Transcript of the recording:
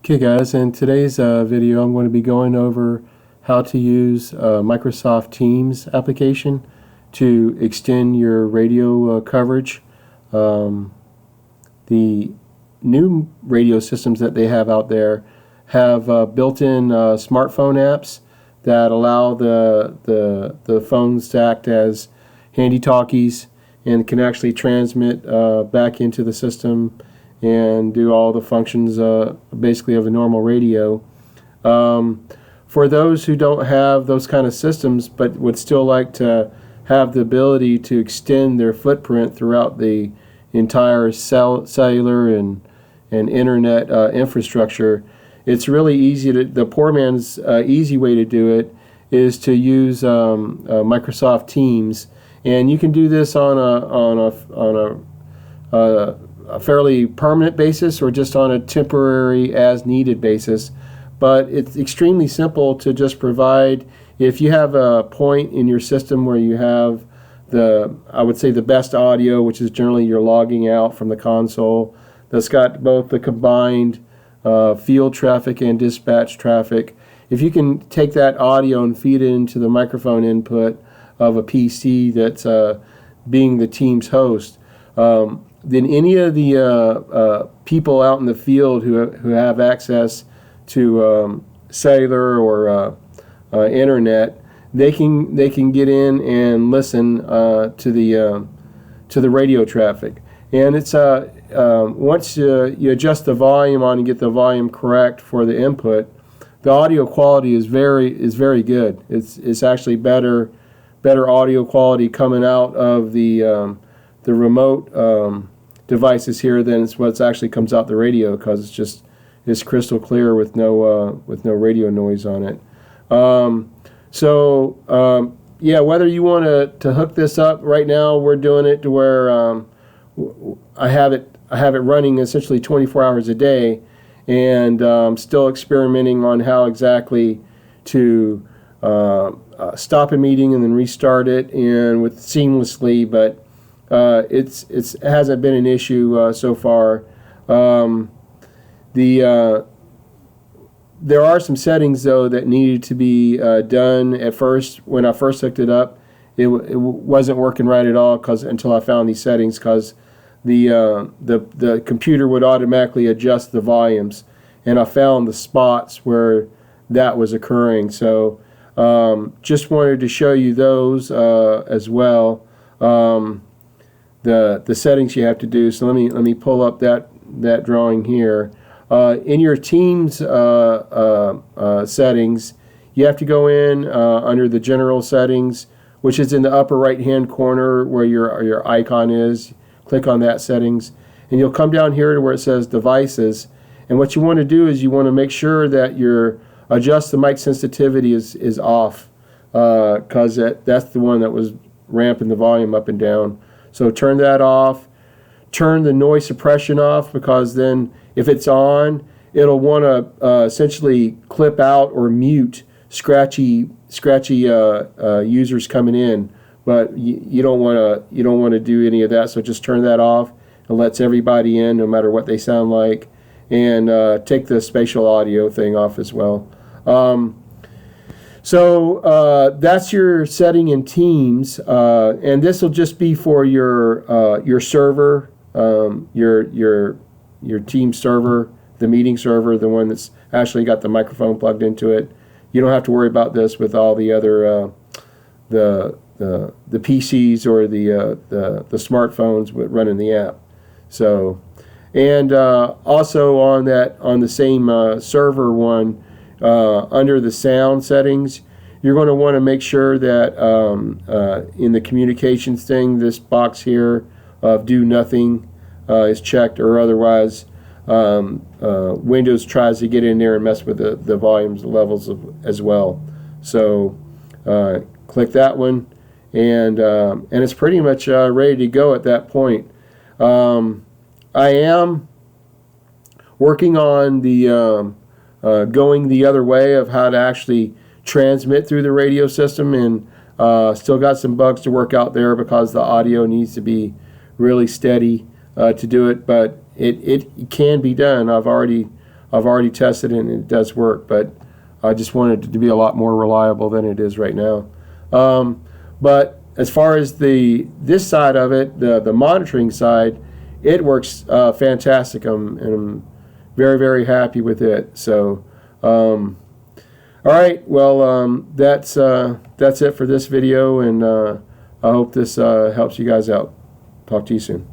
Okay guys, in today's video I'm going to be going over how to use Microsoft Teams application to extend your radio coverage. The new radio systems that they have out there have built-in smartphone apps that allow the phones to act as handy talkies and can actually transmit back into the system and do all the functions basically of a normal radio. For those who don't have those kind of systems but would still like to have the ability to extend their footprint throughout the entire cellular and internet infrastructure, it's really easy to, the poor man's easy way to do it is to use Microsoft Teams, and you can do this on a fairly permanent basis or just on a temporary as needed basis. But it's extremely simple to just provide, if you have a point in your system where you have I would say the best audio, which is generally you're logging out from the console, that's got both the combined field traffic and dispatch traffic. If you can take that audio and feed it into the microphone input of a PC that's being the Teams host, then any of the people out in the field who have access to cellular or internet, they can get in and listen to the radio traffic. And it's once you adjust the volume on and get the volume correct for the input, the audio quality is very good. It's actually better audio quality coming out of the remote devices here than it's what actually comes out the radio, because it's crystal clear with no radio noise on it. Yeah, whether you want to hook this up, right now we're doing it to where I have it running essentially 24 hours a day, and still experimenting on how exactly to stop a meeting and then restart it and with seamlessly, but it hasn't been an issue so far. There are some settings though that needed to be done. At first, when I first hooked it up, it wasn't working right at all until I found these settings, because the computer would automatically adjust the volumes, and I found the spots where that was occurring. So just wanted to show you those as well. The settings you have to do. So let me pull up that drawing here. In your Teams settings, you have to go in under the general settings, which is in the upper right hand corner where your icon is. Click on that settings, and you'll come down here to where it says devices. And what you want to do is you want to make sure that your adjust the mic sensitivity is off, because that's the one that was ramping the volume up and down. So turn that off. Turn the noise suppression off, because then if it's on, it'll want to essentially clip out or mute scratchy users coming in. But you don't want to do any of that. So just turn that off. It lets everybody in, no matter what they sound like, and take the spatial audio thing off as well. So that's your setting in Teams, and this will just be for your server, your team server, the meeting server, the one that's actually got the microphone plugged into it. You don't have to worry about this with all the other the PCs or the smartphones with running the app. So, and also on the same server one, under the sound settings, you're going to want to make sure that in the communications thing, this box here of do nothing is checked, or otherwise Windows tries to get in there and mess with the volumes levels as well. So click that one, and it's pretty much ready to go at that point. I am working on the going the other way of how to actually transmit through the radio system, and still got some bugs to work out there, because the audio needs to be really steady to do it, but it can be done. I've already I've already tested it and it does work, but I just wanted it to be a lot more reliable than it is right now. But as far as this side of it, the monitoring side, it works fantastic. I'm very, very happy with it. So, all right, well, that's it for this video, and I hope this helps you guys out. Talk to you soon.